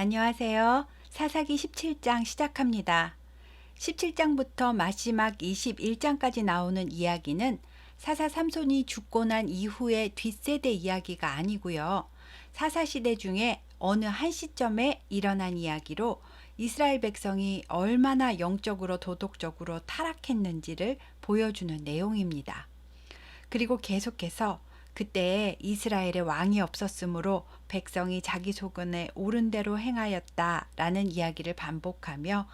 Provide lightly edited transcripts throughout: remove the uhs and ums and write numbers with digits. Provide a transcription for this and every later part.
안녕하세요. 사사기 17장 시작합니다. 17장부터 마지막 21장까지 나오는 이야기는 사사 삼손이 죽고 난 이후의 뒷세대 이야기가 아니고요. 사사시대 중에 어느 한 시점에 일어난 이야기로 이스라엘 백성이 얼마나 영적으로 도덕적으로 타락했는지를 보여주는 내용입니다. 그리고 계속해서 그때에 이스라엘의 왕이 없었으므로 백성이 자기 소견에 옳은 대로 행하였다라는 이야기를 반복하며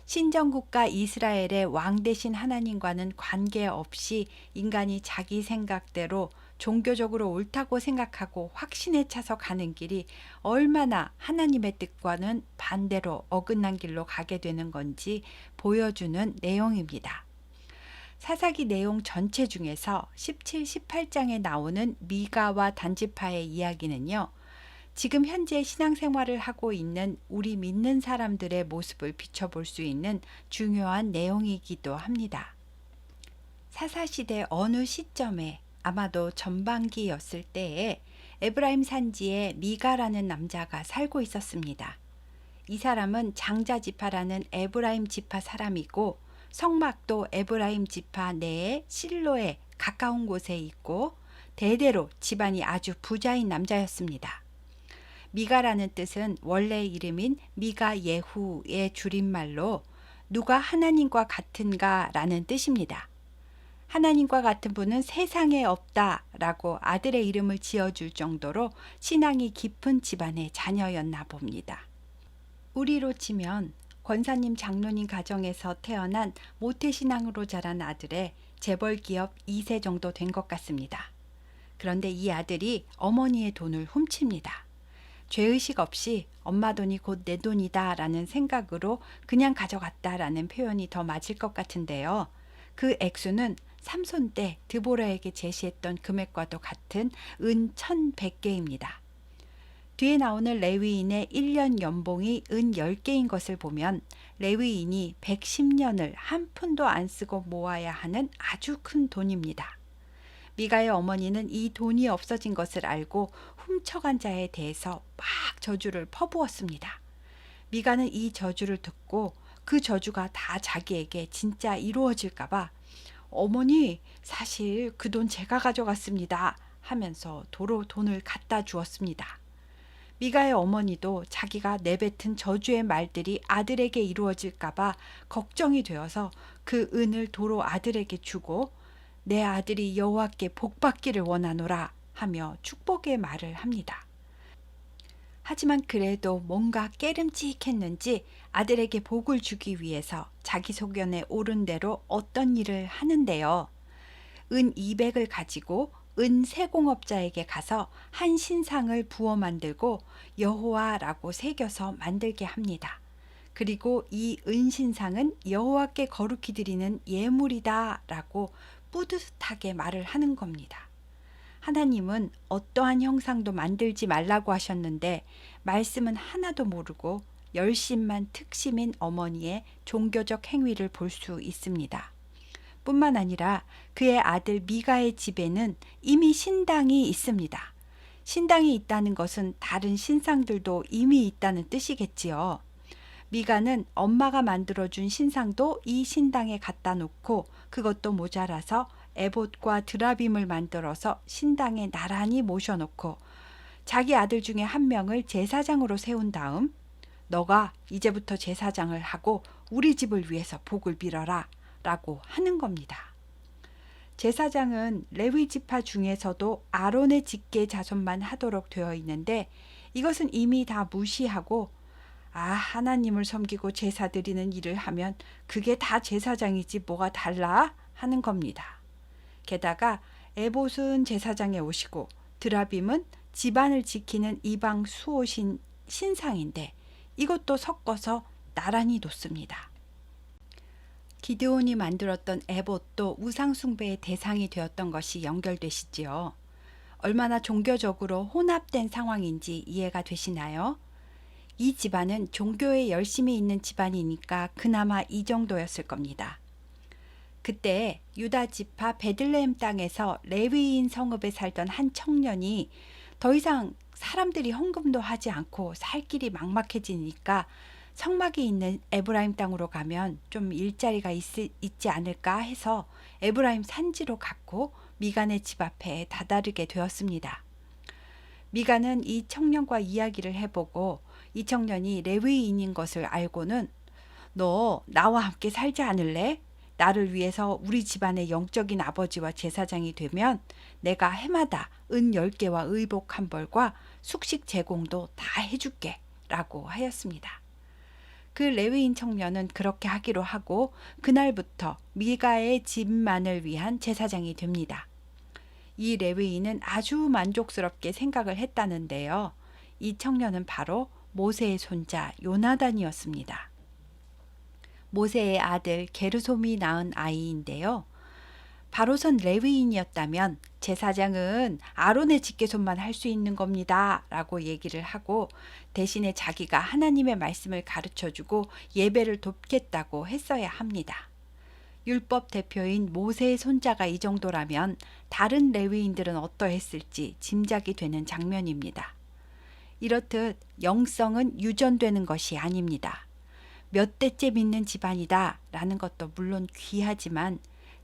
신정국가 이스라엘의 왕 대신 하나님과는 관계없이 인간이 자기 생각대로 종교적으로 옳다고 생각하고 확신에 차서 가는 길이 얼마나 하나님의 뜻과는 반대로 어긋난 길로 가게 되는 건지 보여주는 내용입니다. 사사기 내용 전체 중에서 17, 18장에 나오는 미가와 단지파의 이야기는요. 지금 현재 신앙생활을 하고 있는 우리 믿는 사람들의 모습을 비춰볼 수 있는 중요한 내용이기도 합니다. 사사시대 어느 시점에 아마도 전반기였을 때에 에브라임 산지에 미가라는 남자가 살고 있었습니다. 이 사람은 장자 지파라는 에브라임 지파 사람이고 성막도 에브라임 지파 내에 실로에 가까운 곳에 있고 대대로 집안이 아주 부자인 남자였습니다. 미가라는 뜻은 원래 이름인 미가 예후의 줄임말로 누가 하나님과 같은가 라는 뜻입니다. 하나님과 같은 분은 세상에 없다 라고 아들의 이름을 지어줄 정도로 신앙이 깊은 집안의 자녀였나 봅니다. 우리로 치면 권사님 장로님 가정에서 태어난 모태신앙으로 자란 아들의 재벌 기업 2세 정도 된 것 같습니다. 그런데 이 아들이 어머니의 돈을 훔칩니다. 죄의식 없이 엄마 돈이 곧 내 돈이다 라는 생각으로 그냥 가져갔다라는 표현이 더 맞을 것 같은데요. 그 액수는 삼손 때 드보라에게 제시했던 금액과도 같은 은 1100개입니다. 뒤에 나오는 레위인의 1년 연봉이 은 10개인 것을 보면 레위인이 110년을 한 푼도 안 쓰고 모아야 하는 아주 큰 돈입니다. 미가의 어머니는 이 돈이 없어진 것을 알고 훔쳐간 자에 대해서 막 저주를 퍼부었습니다. 미가는 이 저주를 듣고 그 저주가 다 자기에게 진짜 이루어질까봐 어머니, 사실 그 돈 제가 가져갔습니다 하면서 도로 돈을 갖다 주었습니다. 미가의 어머니도 자기가 내뱉은 저주의 말들이 아들에게 이루어질까봐 걱정이 되어서 그 은을 도로 아들에게 주고 내 아들이 여호와께 복받기를 원하노라 하며 축복의 말을 합니다. 하지만 그래도 뭔가 깨름직했는지 아들에게 복을 주기 위해서 자기 소견에 옳은 대로 어떤 일을 하는데요. 은 200을 가지고 은 세공업자에게 가서 한 신상을 부어 만들고 여호와라고 새겨서 만들게 합니다. 그리고 이 은신상은 여호와께 거룩히 드리는 예물이다 라고 뿌듯하게 말을 하는 겁니다. 하나님은 어떠한 형상도 만들지 말라고 하셨는데 말씀은 하나도 모르고 열심만 특심인 어머니의 종교적 행위를 볼 수 있습니다. 뿐만 아니라 그의 아들 미가의 집에는 이미 신당이 있습니다. 신당이 있다는 것은 다른 신상들도 이미 있다는 뜻이겠지요. 미가는 엄마가 만들어준 신상도 이 신당에 갖다 놓고 그것도 모자라서 에봇과 드라빔을 만들어서 신당에 나란히 모셔놓고 자기 아들 중에 한 명을 제사장으로 세운 다음 너가 이제부터 제사장을 하고 우리 집을 위해서 복을 빌어라 라고 하는 겁니다. 제사장은 레위 지파 중에서도 아론의 직계 자손만 하도록 되어 있는데 이것은 이미 다 무시하고 하나님을 섬기고 제사 드리는 일을 하면 그게 다 제사장이지 뭐가 달라 하는 겁니다. 게다가 에봇은 제사장에 오시고 드라빔은 집안을 지키는 이방 수호신 신상인데 이것도 섞어서 나란히 놓습니다. 기드온이 만들었던 에봇도 우상숭배의 대상이 되었던 것이 연결되시지요. 얼마나 종교적으로 혼합된 상황인지 이해가 되시나요? 이 집안은 종교에 열심히 있는 집안이니까 그나마 이 정도였을 겁니다. 그때 유다 지파 베들레헴 땅에서 레위인 성읍에 살던 한 청년이 더 이상 사람들이 헌금도 하지 않고 살 길이 막막해지니까 성막이 있는 에브라임 땅으로 가면 좀 일자리가 있지 않을까 해서 에브라임 산지로 갔고 미간의 집 앞에 다다르게 되었습니다. 미간은 이 청년과 이야기를 해보고 이 청년이 레위인인 것을 알고는 너 나와 함께 살지 않을래? 나를 위해서 우리 집안의 영적인 아버지와 제사장이 되면 내가 해마다 은 10개와 의복 1벌과 숙식 제공도 다 해줄게 라고 하였습니다. 그 레위인 청년은 그렇게 하기로 하고 그날부터 미가의 집만을 위한 제사장이 됩니다. 이 레위인은 아주 만족스럽게 생각을 했다는데요. 이 청년은 바로 모세의 손자 요나단이었습니다. 모세의 아들 게르솜이 낳은 아이인데요. 바로선 레위인이었다면 제사장은 아론의 직계손만 할 수 있는 겁니다 라고 얘기를 하고 대신에 자기가 하나님의 말씀을 가르쳐주고 예배를 돕겠다고 했어야 합니다. 율법 대표인 모세의 손자가 이 정도라면 다른 레위인들은 어떠했을지 짐작이 되는 장면입니다. 이렇듯 영성은 유전되는 것이 아닙니다. 몇 대째 믿는 집안이다 라는 것도 물론 귀하지만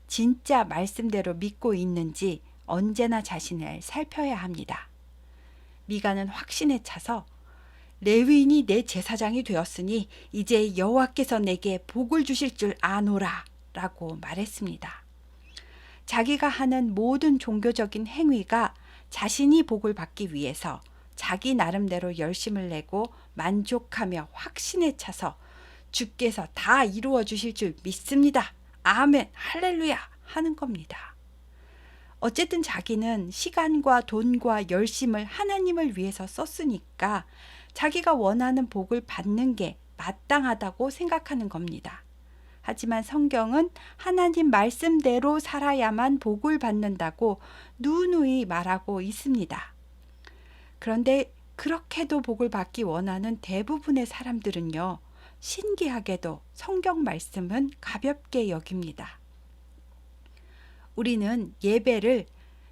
진짜 말씀대로 믿고 있는지 언제나 자신을 살펴야 합니다. 미가는 확신에 차서 레위인이 내 제사장이 되었으니 이제 여호와께서 내게 복을 주실 줄 아노라 라고 말했습니다. 자기가 하는 모든 종교적인 행위가 자신이 복을 받기 위해서 자기 나름대로 열심을 내고 만족하며 확신에 차서 주께서 다 이루어 주실 줄 믿습니다. 아멘, 할렐루야 하는 겁니다. 어쨌든 자기는 시간과 돈과 열심을 하나님을 위해서 썼으니까 자기가 원하는 복을 받는 게 마땅하다고 생각하는 겁니다. 하지만 성경은 하나님 말씀대로 살아야만 복을 받는다고 누누이 말하고 있습니다. 그런데 그렇게도 복을 받기 원하는 대부분의 사람들은요, 신기하게도 성경 말씀은 가볍게 여깁니다. 우리는 예배를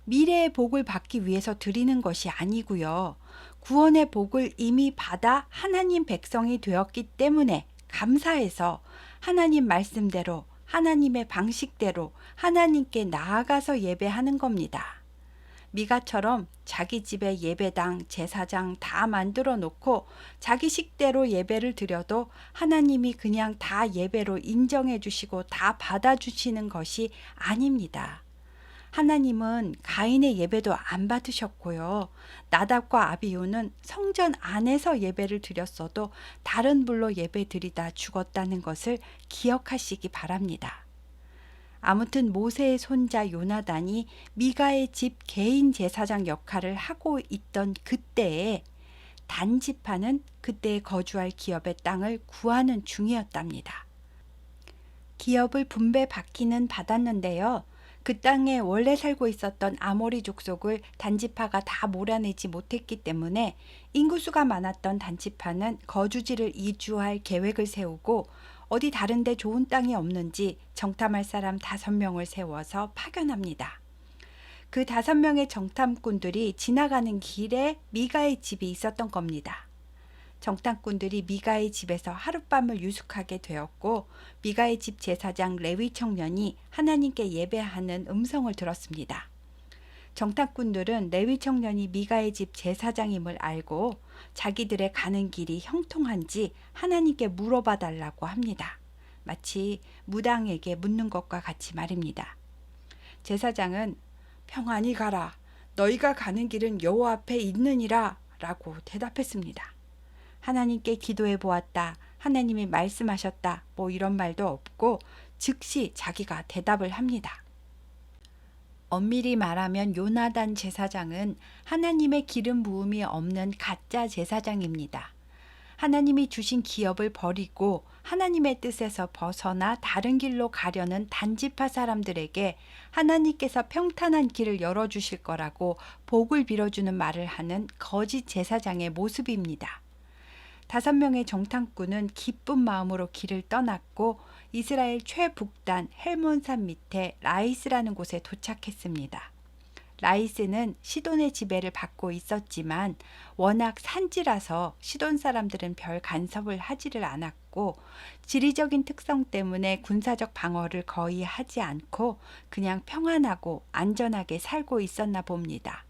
미래의 복을 받기 위해서 드리는 것이 아니고요. 구원의 복을 이미 받아 하나님 백성이 되었기 때문에 감사해서 하나님 말씀대로 하나님의 방식대로 하나님께 나아가서 예배하는 겁니다. 미가처럼 자기 집에 예배당, 제사장 다 만들어 놓고 자기 식대로 예배를 드려도 하나님이 그냥 다 예배로 인정해 주시고 다 받아주시는 것이 아닙니다. 하나님은 가인의 예배도 안 받으셨고요. 나답과 아비후는 성전 안에서 예배를 드렸어도 다른 불로 예배 드리다 죽었다는 것을 기억하시기 바랍니다. 아무튼 모세의 손자 요나단이 미가의 집 개인 제사장 역할을 하고 있던 그때에 단지파는 그때 거주할 기업의 땅을 구하는 중이었답니다. 기업을 분배받기는 받았는데요. 그 땅에 원래 살고 있었던 아모리 족속을 단지파가 다 몰아내지 못했기 때문에 인구수가 많았던 단지파는 거주지를 이주할 계획을 세우고 어디 다른 데 좋은 땅이 없는지 정탐할 사람 5명을 세워서 파견합니다. 그 5명의 정탐꾼들이 지나가는 길에 미가의 집이 있었던 겁니다. 정탐꾼들이 미가의 집에서 하룻밤을 유숙하게 되었고 미가의 집 제사장 레위 청년이 하나님께 예배하는 음성을 들었습니다. 정탐꾼들은 레위 청년이 미가의 집 제사장임을 알고 자기들의 가는 길이 형통한지 하나님께 물어봐 달라고 합니다. 마치 무당에게 묻는 것과 같이 말입니다. 제사장은 평안히 가라. 너희가 가는 길은 여호와 앞에 있느니라 라고 대답했습니다. 하나님께 기도해 보았다. 하나님이 말씀하셨다. 뭐 이런 말도 없고 즉시 자기가 대답을 합니다. 엄밀히 말하면 요나단 제사장은 하나님의 기름 부음이 없는 가짜 제사장입니다. 하나님이 주신 기업을 버리고 하나님의 뜻에서 벗어나 다른 길로 가려는 단지파 사람들에게 하나님께서 평탄한 길을 열어주실 거라고 복을 빌어주는 말을 하는 거짓 제사장의 모습입니다. 5명의 정탐꾼은 기쁜 마음으로 길을 떠났고 이스라엘 최북단 헬몬산 밑에 라이스라는 곳에 도착했습니다. 라이스는 시돈의 지배를 받고 있었지만 워낙 산지라서 시돈 사람들은 별 간섭을 하지를 않았고 지리적인 특성 때문에 군사적 방어를 거의 하지 않고 그냥 평안하고 안전하게 살고 있었나 봅니다.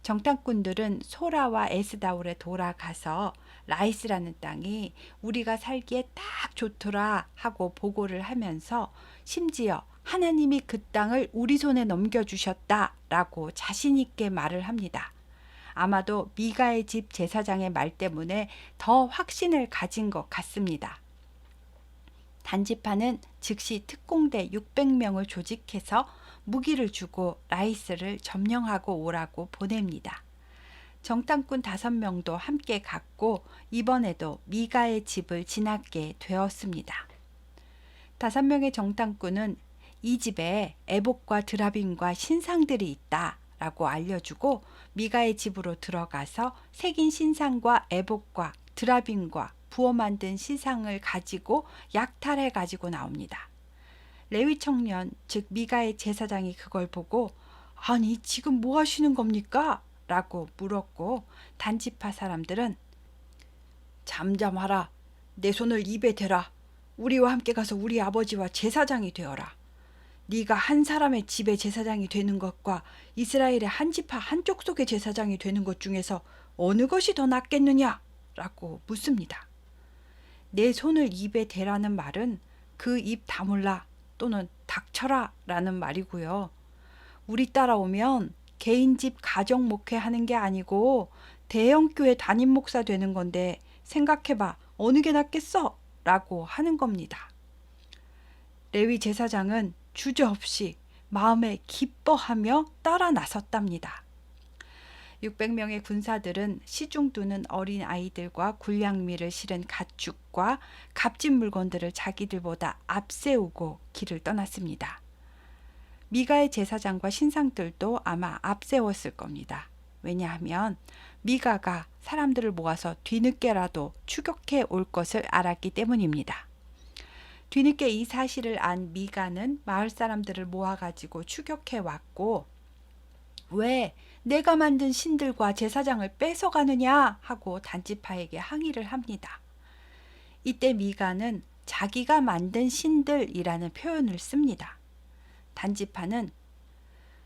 정탐꾼들은 소라와 에스다올에 돌아가서 라이스라는 땅이 우리가 살기에 딱 좋더라 하고 보고를 하면서 심지어 하나님이 그 땅을 우리 손에 넘겨주셨다라고 자신있게 말을 합니다. 아마도 미가의 집 제사장의 말 때문에 더 확신을 가진 것 같습니다. 단지파는 즉시 특공대 600명을 조직해서 무기를 주고 라이스를 점령하고 오라고 보냅니다. 정탐꾼 5명도 함께 갔고 이번에도 미가의 집을 지나게 되었습니다. 5명의 정탐꾼은 이 집에 에봇과 드라빔과 신상들이 있다 라고 알려주고 미가의 집으로 들어가서 새긴 신상과 에봇과 드라빔과 부어 만든 신상을 가지고 약탈해 가지고 나옵니다. 레위 청년 즉 미가의 제사장이 그걸 보고 아니 지금 뭐 하시는 겁니까? 라고 물었고 단지파 사람들은 잠잠하라. 내 손을 입에 대라. 우리와 함께 가서 우리 아버지와 제사장이 되어라. 네가 한 사람의 집의 제사장이 되는 것과 이스라엘의 한 지파 한쪽 속의 제사장이 되는 것 중에서 어느 것이 더 낫겠느냐? 라고 묻습니다. 내 손을 입에 대라는 말은 그 입 다물라 또는 닥쳐라 라는 말이고요. 우리 따라오면 개인 집 가정 목회하는 게 아니고 대형 교회 담임 목사 되는 건데 생각해봐 어느 게 낫겠어? 라고 하는 겁니다. 레위 제사장은 주저없이 마음에 기뻐하며 따라 나섰답니다. 600명의 군사들은 시중 두는 어린 아이들과 군량미를 실은 가축과 값진 물건들을 자기들보다 앞세우고 길을 떠났습니다. 미가의 제사장과 신상들도 아마 앞세웠을 겁니다. 왜냐하면 미가가 사람들을 모아서 뒤늦게라도 추격해 올 것을 알았기 때문입니다. 뒤늦게 이 사실을 안 미가는 마을 사람들을 모아가지고 추격해 왔고 왜 내가 만든 신들과 제사장을 뺏어가느냐 하고 단지파에게 항의를 합니다. 이때 미가는 자기가 만든 신들이라는 표현을 씁니다. 단지파는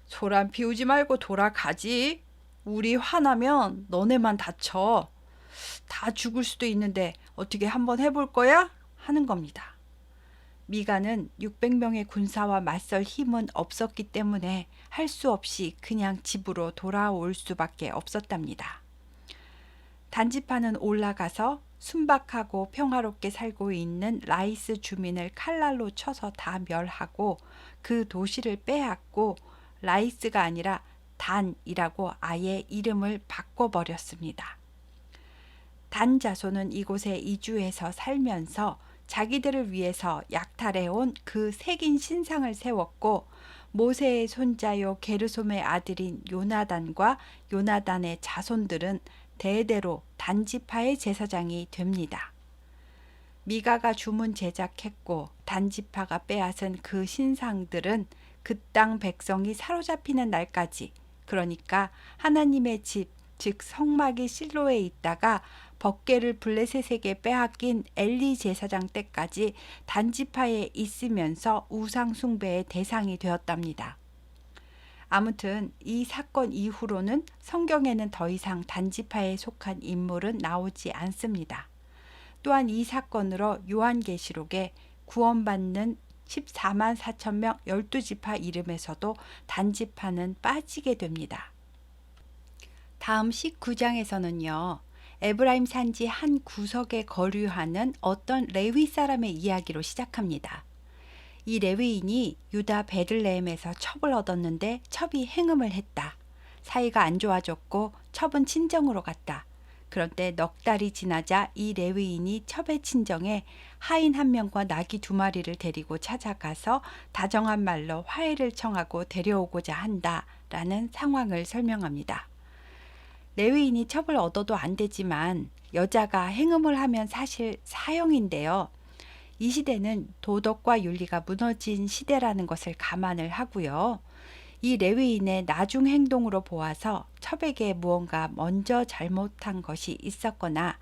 소란 피우지 말고 돌아가지. 우리 화나면 너네만 다쳐. 다 죽을 수도 있는데 어떻게 한번 해볼 거야? 하는 겁니다. 미가는 600명의 군사와 맞설 힘은 없었기 때문에 할 수 없이 그냥 집으로 돌아올 수밖에 없었답니다. 단지파는 올라가서 순박하고 평화롭게 살고 있는 라이스 주민을 칼날로 쳐서 다 멸하고 그 도시를 빼앗고 라이스가 아니라 단이라고 아예 이름을 바꿔버렸습니다. 단 자손은 이곳에 이주해서 살면서 자기들을 위해서 약탈해온 그 새긴 신상을 세웠고 모세의 손자요 게르솜의 아들인 요나단과 요나단의 자손들은 대대로 단지파의 제사장이 됩니다. 미가가 주문 제작했고 단지파가 빼앗은 그 신상들은 그 땅 백성이 사로잡히는 날까지 그러니까 하나님의 집, 즉 성막이 실로에 있다가 법궤를 블레셋에게 빼앗긴 엘리 제사장 때까지 단지파에 있으면서 우상 숭배의 대상이 되었답니다. 아무튼 이 사건 이후로는 성경에는 더 이상 단지파에 속한 인물은 나오지 않습니다. 또한 이 사건으로 요한계시록에 구원받는 14만 4천 명 12지파 이름에서도 단지파는 빠지게 됩니다. 다음 19장에서는요. 에브라임 산지 한 구석에 거류하는 어떤 레위 사람의 이야기로 시작합니다. 이 레위인이 유다 베들레헴에서 첩을 얻었는데 첩이 행음을 했다. 사이가 안 좋아졌고 첩은 친정으로 갔다. 그런데 넉 달이 지나자 이 레위인이 첩의 친정에 하인 1명과 나귀 2마리를 데리고 찾아가서 다정한 말로 화해를 청하고 데려오고자 한다라는 상황을 설명합니다. 레위인이 첩을 얻어도 안 되지만 여자가 행음을 하면 사실 사형인데요. 이 시대는 도덕과 윤리가 무너진 시대라는 것을 감안을 하고요. 이 레위인의 나중 행동으로 보아서 첩에게 무언가 먼저 잘못한 것이 있었거나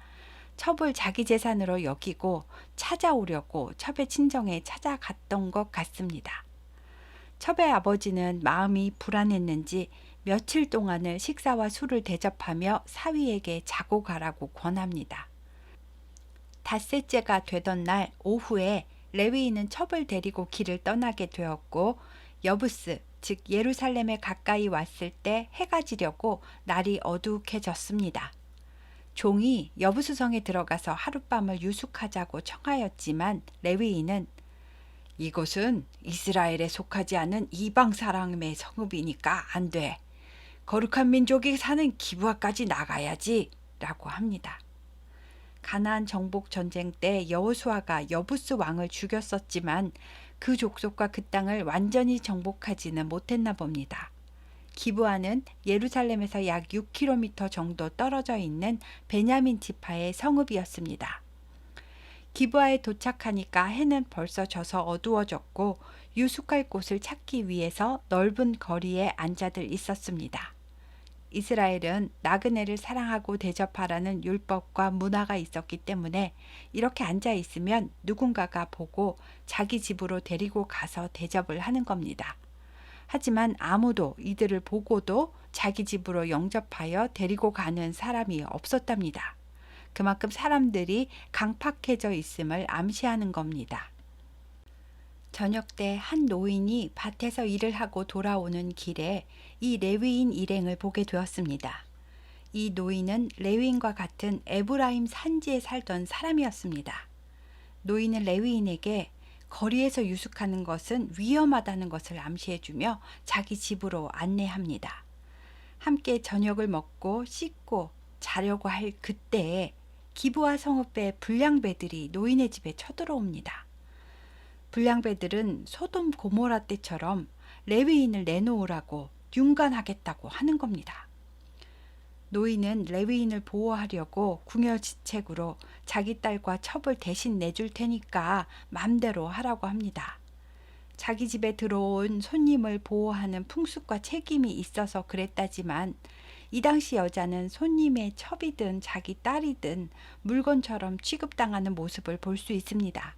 첩을 자기 재산으로 여기고 찾아오려고 첩의 친정에 찾아갔던 것 같습니다. 첩의 아버지는 마음이 불안했는지 며칠 동안을 식사와 술을 대접하며 사위에게 자고 가라고 권합니다. 닷새째가 되던 날 오후에 레위인은 첩을 데리고 길을 떠나게 되었고 여부스 즉 예루살렘에 가까이 왔을 때 해가 지려고 날이 어둑해졌습니다. 종이 여부수성에 들어가서 하룻밤을 유숙하자고 청하였지만 레위인은 이곳은 이스라엘에 속하지 않은 이방 사람의 성읍이니까 안 돼. 거룩한 민족이 사는 기브아까지 나가야지 라고 합니다. 가나안 정복 전쟁 때 여호수아가 여부스 왕을 죽였었지만 그 족속과 그 땅을 완전히 정복하지는 못했나 봅니다. 기브아는 예루살렘에서 약 6km 정도 떨어져 있는 베냐민 지파의 성읍이었습니다. 기브아에 도착하니까 해는 벌써 져서 어두워졌고 유숙할 곳을 찾기 위해서 넓은 거리에 앉아들 있었습니다. 이스라엘은 나그네를 사랑하고 대접하라는 율법과 문화가 있었기 때문에 이렇게 앉아 있으면 누군가가 보고 자기 집으로 데리고 가서 대접을 하는 겁니다. 하지만 아무도 이들을 보고도 자기 집으로 영접하여 데리고 가는 사람이 없었답니다. 그만큼 사람들이 강팍해져 있음을 암시하는 겁니다. 저녁 때 한 노인이 밭에서 일을 하고 돌아오는 길에 이 레위인 일행을 보게 되었습니다. 이 노인은 레위인과 같은 에브라임 산지에 살던 사람이었습니다. 노인은 레위인에게 거리에서 유숙하는 것은 위험하다는 것을 암시해주며 자기 집으로 안내합니다. 함께 저녁을 먹고 씻고 자려고 할 그때에 기브아 성읍의 불량배들이 노인의 집에 쳐들어옵니다. 불량배들은 소돔 고모라 때처럼 레위인을 내놓으라고 융간하겠다고 하는 겁니다. 노인은 레위인을 보호하려고 궁여지책으로 자기 딸과 첩을 대신 내줄 테니까 맘대로 하라고 합니다. 자기 집에 들어온 손님을 보호하는 풍습과 책임이 있어서 그랬다지만 이 당시 여자는 손님의 첩이든 자기 딸이든 물건처럼 취급당하는 모습을 볼 수 있습니다.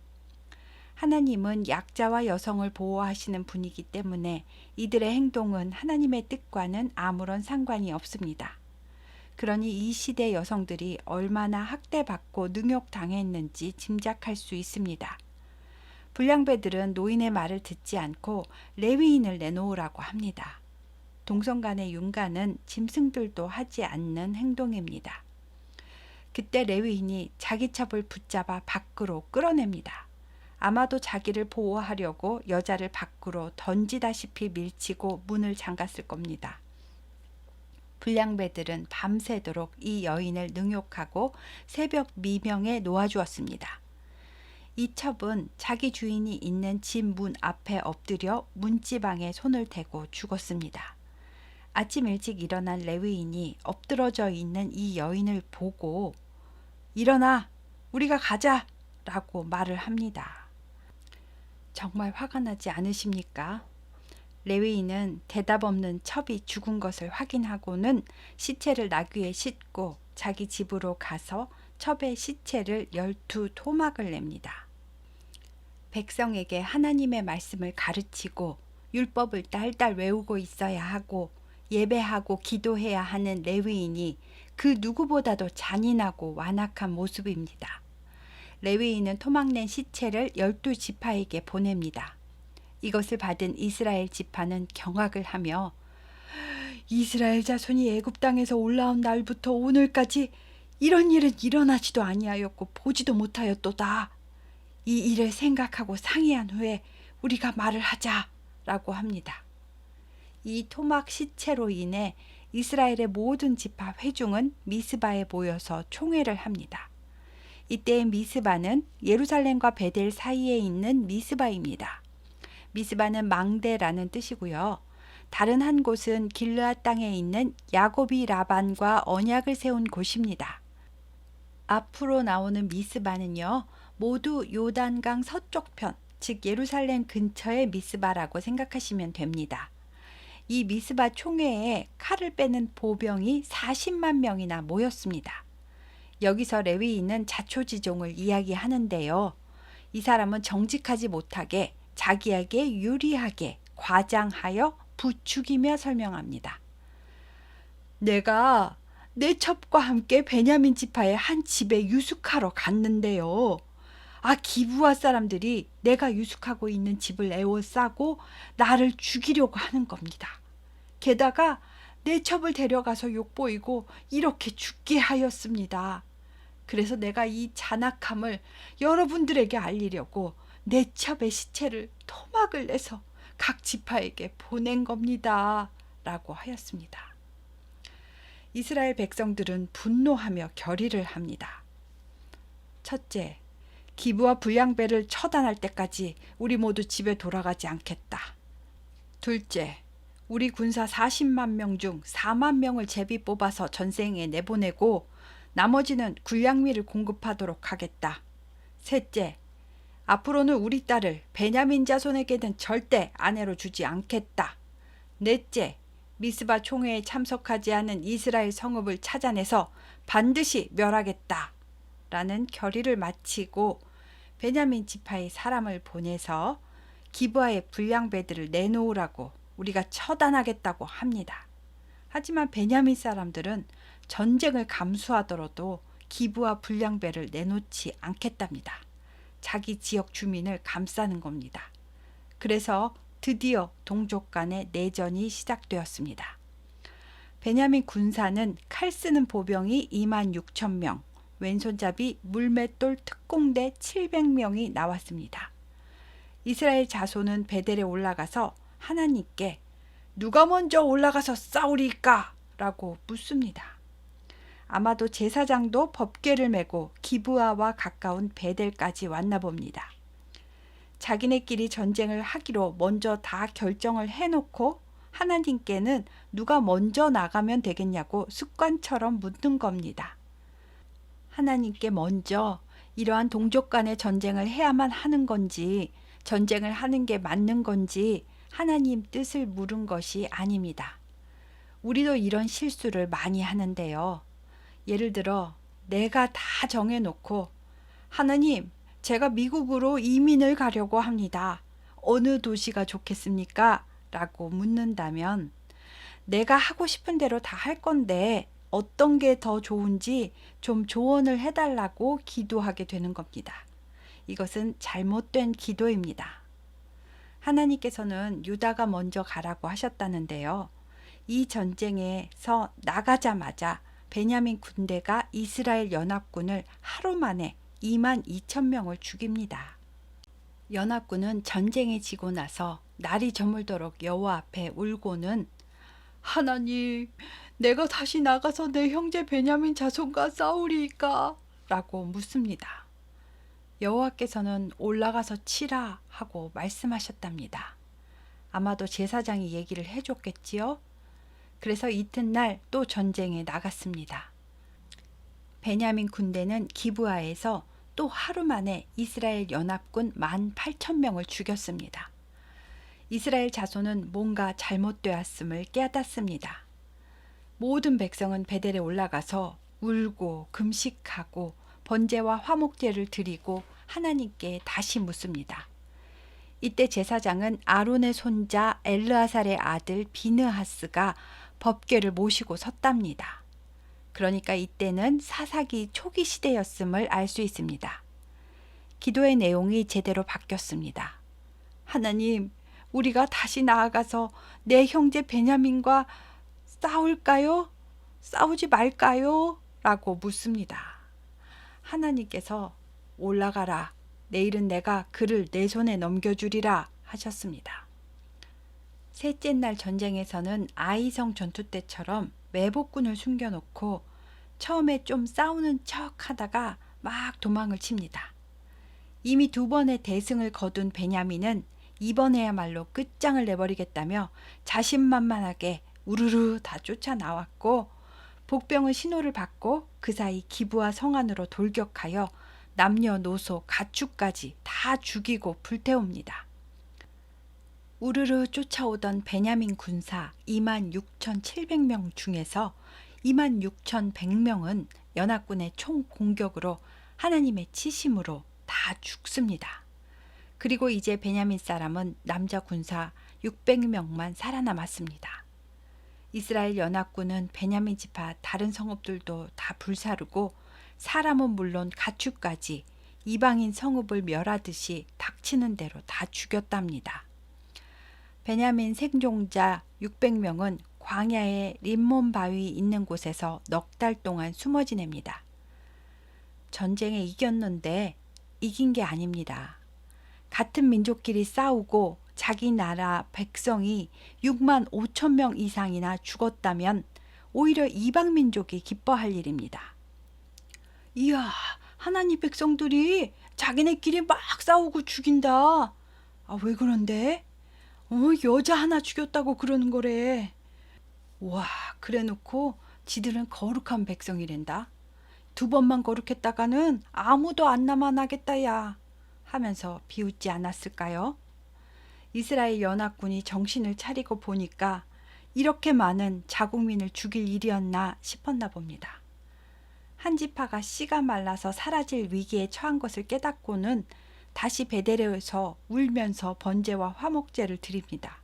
하나님은 약자와 여성을 보호하시는 분이기 때문에 이들의 행동은 하나님의 뜻과는 아무런 상관이 없습니다. 그러니 이 시대 여성들이 얼마나 학대받고 능욕당했는지 짐작할 수 있습니다. 불량배들은 노인의 말을 듣지 않고 레위인을 내놓으라고 합니다. 동성 간의 융간은 짐승들도 하지 않는 행동입니다. 그때 레위인이 자기 첩을 붙잡아 밖으로 끌어냅니다. 아마도 자기를 보호하려고 여자를 밖으로 던지다시피 밀치고 문을 잠갔을 겁니다. 불량배들은 밤새도록 이 여인을 능욕하고 새벽 미명에 놓아주었습니다. 이 첩은 자기 주인이 있는 집 문 앞에 엎드려 문지방에 손을 대고 죽었습니다. 아침 일찍 일어난 레위인이 엎드러져 있는 이 여인을 보고 일어나 우리가 가자 라고 말을 합니다. 정말 화가 나지 않으십니까? 레위인은 대답 없는 첩이 죽은 것을 확인하고는 시체를 나귀에 싣고 자기 집으로 가서 첩의 시체를 12토막을 냅니다. 백성에게 하나님의 말씀을 가르치고 율법을 딸딸 외우고 있어야 하고 예배하고 기도해야 하는 레위인이 그 누구보다도 잔인하고 완악한 모습입니다. 레위인은 토막낸 시체를 12지파에게 보냅니다. 이것을 받은 이스라엘 지파는 경악을 하며 이스라엘 자손이 애굽 땅에서 올라온 날부터 오늘까지 이런 일은 일어나지도 아니하였고 보지도 못하였도다. 이 일을 생각하고 상의한 후에 우리가 말을 하자라고 합니다. 이 토막 시체로 인해 이스라엘의 모든 지파 회중은 미스바에 모여서 총회를 합니다. 이때의 미스바는 예루살렘과 베델 사이에 있는 미스바입니다. 미스바는 망대라는 뜻이고요. 다른 한 곳은 길르앗 땅에 있는 야곱이 라반과 언약을 세운 곳입니다. 앞으로 나오는 미스바는요. 모두 요단강 서쪽 편, 즉 예루살렘 근처의 미스바라고 생각하시면 됩니다. 이 미스바 총회에 칼을 빼는 보병이 40만 명이나 모였습니다. 여기서 레위인은 자초지종을 이야기하는데요. 이 사람은 정직하지 못하게 자기에게 유리하게 과장하여 부추기며 설명합니다. 내가 내 첩과 함께 베냐민 지파의 한 집에 유숙하러 갔는데요. 기브아 사람들이 내가 유숙하고 있는 집을 에워싸고 나를 죽이려고 하는 겁니다. 게다가 내 첩을 데려가서 욕보이고 이렇게 죽게 하였습니다. 그래서 내가 이 잔악함을 여러분들에게 알리려고 내 첩의 시체를 토막을 내서 각 지파에게 보낸 겁니다. 라고 하였습니다. 이스라엘 백성들은 분노하며 결의를 합니다. 첫째, 기브와 불량배를 처단할 때까지 우리 모두 집에 돌아가지 않겠다. 둘째, 우리 군사 40만 명 중 4만 명을 제비 뽑아서 전쟁에 내보내고 나머지는 군량미를 공급하도록 하겠다. 셋째, 앞으로는 우리 딸을 베냐민 자손에게는 절대 아내로 주지 않겠다. 넷째, 미스바 총회에 참석하지 않은 이스라엘 성읍을 찾아내서 반드시 멸하겠다. 라는 결의를 마치고 베냐민 지파의 사람을 보내서 기브아의 불량배들을 내놓으라고 우리가 처단하겠다고 합니다. 하지만 베냐민 사람들은 전쟁을 감수하더라도 기브아 불량배를 내놓지 않겠답니다. 자기 지역 주민을 감싸는 겁니다. 그래서 드디어 동족 간의 내전이 시작되었습니다. 베냐민 군사는 칼 쓰는 보병이 2만 6천 명, 왼손잡이 물맷돌 특공대 700명이 나왔습니다. 이스라엘 자손은 베델에 올라가서 하나님께 누가 먼저 올라가서 싸우리까? 라고 묻습니다. 아마도 제사장도 법궤를 메고 기브아와 가까운 베델까지 왔나 봅니다. 자기네끼리 전쟁을 하기로 먼저 다 결정을 해놓고 하나님께는 누가 먼저 나가면 되겠냐고 습관처럼 묻는 겁니다. 하나님께 먼저 이러한 동족 간의 전쟁을 해야만 하는 건지 전쟁을 하는 게 맞는 건지 하나님 뜻을 물은 것이 아닙니다. 우리도 이런 실수를 많이 하는데요. 예를 들어 내가 다 정해놓고 하나님, 제가 미국으로 이민을 가려고 합니다. 어느 도시가 좋겠습니까? 라고 묻는다면 내가 하고 싶은 대로 다 할 건데 어떤 게 더 좋은지 좀 조언을 해달라고 기도하게 되는 겁니다. 이것은 잘못된 기도입니다. 하나님께서는 유다가 먼저 가라고 하셨다는데요. 이 전쟁에서 나가자마자 베냐민 군대가 이스라엘 연합군을 하루 만에 2만 2천 명을 죽입니다. 연합군은 전쟁에 지고 나서 날이 저물도록 여호와 앞에 울고는 하나님, 내가 다시 나가서 내 형제 베냐민 자손과 싸우리이까? 라고 묻습니다. 여호와께서는 올라가서 치라 하고 말씀하셨답니다. 아마도 제사장이 얘기를 해줬겠지요? 그래서 이튿날 또 전쟁에 나갔습니다. 베냐민 군대는 기브아에서 또 하루 만에 이스라엘 연합군 18,000명을 죽였습니다. 이스라엘 자손은 뭔가 잘못되었음을 깨닫습니다. 모든 백성은 베델에 올라가서 울고 금식하고 번제와 화목제를 드리고 하나님께 다시 묻습니다. 이때 제사장은 아론의 손자 엘르아살의 아들 비느하스가 법궤를 모시고 섰답니다. 그러니까 이때는 사사기 초기 시대였음을 알 수 있습니다. 기도의 내용이 제대로 바뀌었습니다. 하나님, 우리가 다시 나아가서 내 형제 베냐민과 싸울까요? 싸우지 말까요? 라고 묻습니다. 하나님께서 올라가라. 내일은 내가 그를 내 손에 넘겨주리라 하셨습니다. 셋째 날 전쟁에서는 아이성 전투 때처럼 매복군을 숨겨놓고 처음에 좀 싸우는 척 하다가 막 도망을 칩니다. 이미 2번의 대승을 거둔 베냐민은 이번에야말로 끝장을 내버리겠다며 자신만만하게 우르르 다 쫓아나왔고 복병의 신호를 받고 그 사이 기브아 성 안으로 돌격하여 남녀노소 가축까지 다 죽이고 불태웁니다. 우르르 쫓아오던 베냐민 군사 26,700명 중에서 26,100명은 연합군의 총 공격으로 하나님의 치심으로 다 죽습니다. 그리고 이제 베냐민 사람은 남자 군사 600명만 살아남았습니다. 이스라엘 연합군은 베냐민 지파 다른 성읍들도 다 불사르고 사람은 물론 가축까지 이방인 성읍을 멸하듯이 닥치는 대로 다 죽였답니다. 베냐민 생존자 600명은 광야의 림몬 바위 있는 곳에서 넉 달 동안 숨어 지냅니다. 전쟁에 이겼는데 이긴 게 아닙니다. 같은 민족끼리 싸우고 자기 나라 백성이 6만 5천 명 이상이나 죽었다면 오히려 이방 민족이 기뻐할 일입니다. 이야, 하나님 백성들이 자기네끼리 막 싸우고 죽인다. 아, 왜 그런데? 여자 하나 죽였다고 그러는 거래. 와, 그래 놓고 지들은 거룩한 백성이란다. 2번만 거룩했다가는 아무도 안 남아나겠다 야 하면서 비웃지 않았을까요? 이스라엘 연합군이 정신을 차리고 보니까 이렇게 많은 자국민을 죽일 일이었나 싶었나 봅니다. 한 지파가 씨가 말라서 사라질 위기에 처한 것을 깨닫고는 다시 베델에서 울면서 번제와 화목제를 드립니다.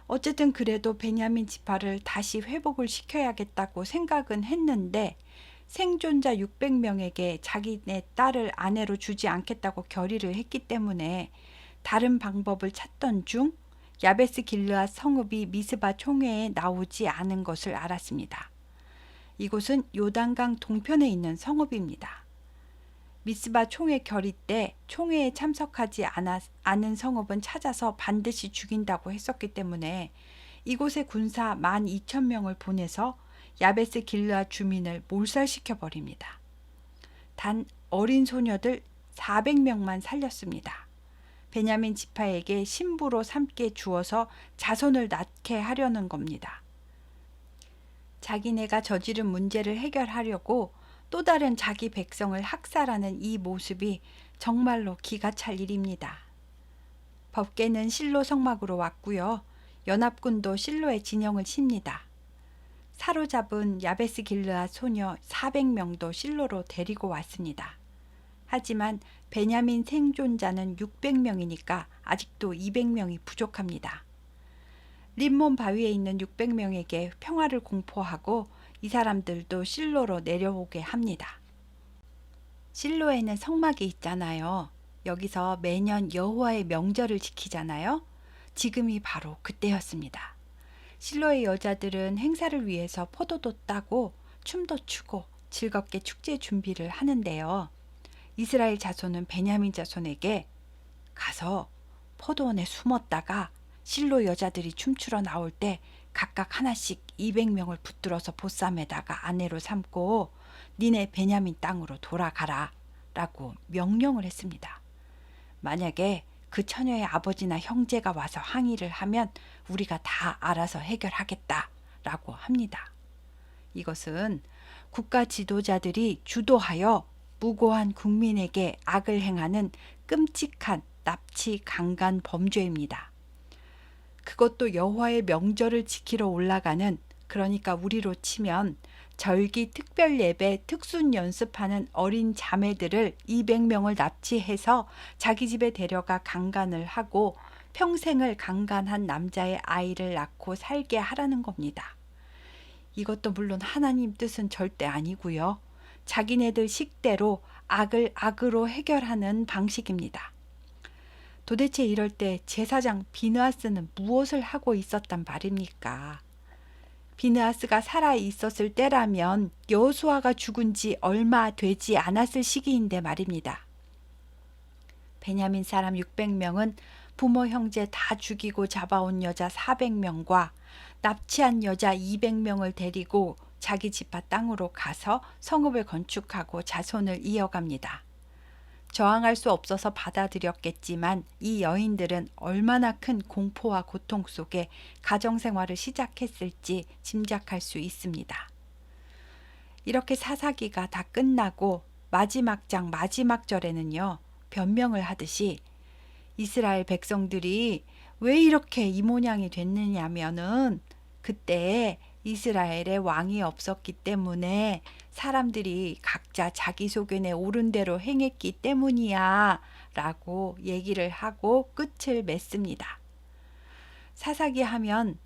어쨌든 그래도 베냐민 지파를 다시 회복을 시켜야겠다고 생각은 했는데 생존자 600명에게 자기네 딸을 아내로 주지 않겠다고 결의를 했기 때문에 다른 방법을 찾던 중 야베스 길르앗 성읍이 미스바 총회에 나오지 않은 것을 알았습니다. 이곳은 요단강 동편에 있는 성읍입니다. 미스바 총회 결의 때 총회에 참석하지 않은 성읍은 찾아서 반드시 죽인다고 했었기 때문에 이곳에 군사 12,000명을 보내서 야베스 길르앗 주민을 몰살시켜 버립니다. 단 어린 소녀들 400명만 살렸습니다. 베냐민 지파에게 신부로 삼게 주어서 자손을 낳게 하려는 겁니다. 자기네가 저지른 문제를 해결하려고 또 다른 자기 백성을 학살하는 이 모습이 정말로 기가 찰 일입니다. 법궤는 실로 성막으로 왔고요. 연합군도 실로에 진영을 칩니다. 사로잡은 야베스 길르앗 소녀 400명도 실로로 데리고 왔습니다. 하지만 베냐민 생존자는 600명이니까 아직도 200명이 부족합니다. 림몬 바위에 있는 600명에게 평화를 공포하고 이 사람들도 실로로 내려오게 합니다. 실로에는 성막이 있잖아요. 여기서 매년 여호와의 명절을 지키잖아요. 지금이 바로 그때였습니다. 실로의 여자들은 행사를 위해서 포도도 따고 춤도 추고 즐겁게 축제 준비를 하는데요. 이스라엘 자손은 베냐민 자손에게 가서 포도원에 숨었다가 실로 여자들이 춤추러 나올 때 각각 하나씩 200명을 붙들어서 보쌈에다가 아내로 삼고 니네 베냐민 땅으로 돌아가라 라고 명령을 했습니다. 만약에 그 처녀의 아버지나 형제가 와서 항의를 하면 우리가 다 알아서 해결하겠다 라고 합니다. 이것은 국가 지도자들이 주도하여 무고한 국민에게 악을 행하는 끔찍한 납치 강간 범죄입니다. 그것도 여호와의 명절을 지키러 올라가는, 그러니까 우리로 치면 절기 특별 예배 특순 연습하는 어린 자매들을 200명을 납치해서 자기 집에 데려가 강간을 하고 평생을 강간한 남자의 아이를 낳고 살게 하라는 겁니다. 이것도 물론 하나님 뜻은 절대 아니고요. 자기네들 식대로 악을 악으로 해결하는 방식입니다. 도대체 이럴 때 제사장 비느하스는 무엇을 하고 있었단 말입니까? 비느하스가 살아 있었을 때라면 여호수아가 죽은 지 얼마 되지 않았을 시기인데 말입니다. 베냐민 사람 600명은 부모 형제 다 죽이고 잡아온 여자 400명과 납치한 여자 200명을 데리고 자기 지파 땅으로 가서 성읍을 건축하고 자손을 이어갑니다. 저항할 수 없어서 받아들였겠지만 이 여인들은 얼마나 큰 공포와 고통 속에 가정생활을 시작했을지 짐작할 수 있습니다. 이렇게 사사기가 다 끝나고 마지막 장 마지막 절에는요, 변명을 하듯이 이스라엘 백성들이 왜 이렇게 이 모양이 됐느냐면은 그때 이스라엘에 왕이 없었기 때문에 사람들이 각자 자기 소견에 옳은 대로 행했기 때문이야 라고 얘기를 하고 끝을 맺습니다. 사사기 하면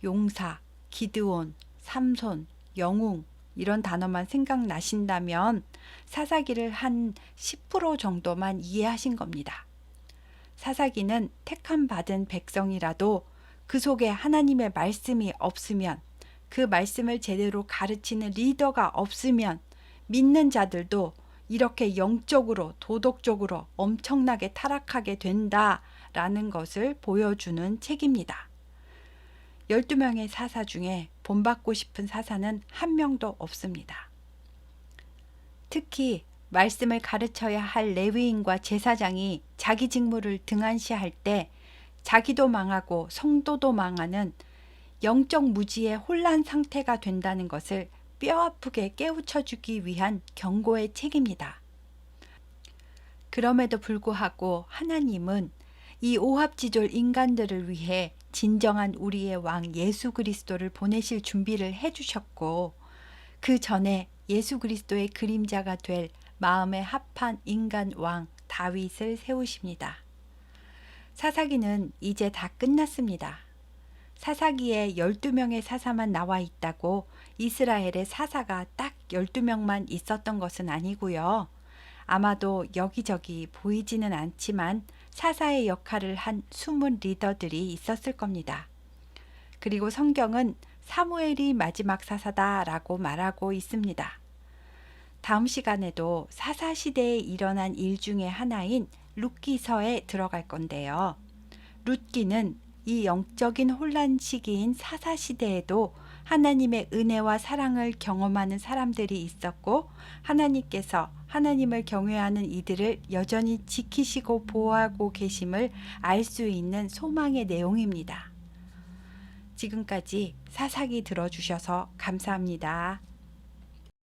용사, 기드온, 삼손, 영웅 이런 단어만 생각나신다면 사사기를 한 10% 정도만 이해하신 겁니다. 사사기는 택함 받은 백성이라도 그 속에 하나님의 말씀이 없으면, 그 말씀을 제대로 가르치는 리더가 없으면 믿는 자들도 이렇게 영적으로 도덕적으로 엄청나게 타락하게 된다라는 것을 보여주는 책입니다. 12명의 사사 중에 본받고 싶은 사사는 한 명도 없습니다. 특히 말씀을 가르쳐야 할 레위인과 제사장이 자기 직무를 등한시할 때 자기도 망하고 성도도 망하는 영적 무지의 혼란 상태가 된다는 것을 뼈아프게 깨우쳐주기 위한 경고의 책입니다. 그럼에도 불구하고 하나님은 이 오합지졸 인간들을 위해 진정한 우리의 왕 예수 그리스도를 보내실 준비를 해주셨고, 그 전에 예수 그리스도의 그림자가 될 마음에 합한 인간 왕 다윗을 세우십니다. 사사기는 이제 다 끝났습니다. 사사기에 12명의 사사만 나와 있다고 이스라엘의 사사가 딱 12명만 있었던 것은 아니고요. 아마도 여기저기 보이지는 않지만 사사의 역할을 한 숨은 리더들이 있었을 겁니다. 그리고 성경은 사무엘이 마지막 사사다라고 말하고 있습니다. 다음 시간에도 사사 시대에 일어난 일 중에 하나인 룻기서에 들어갈 건데요. 룻기는 이 영적인 혼란 시기인 사사 시대에도 하나님의 은혜와 사랑을 경험하는 사람들이 있었고, 하나님께서 하나님을 경외하는 이들을 여전히 지키시고 보호하고 계심을 알 수 있는 소망의 내용입니다. 지금까지 사사기 들어주셔서 감사합니다.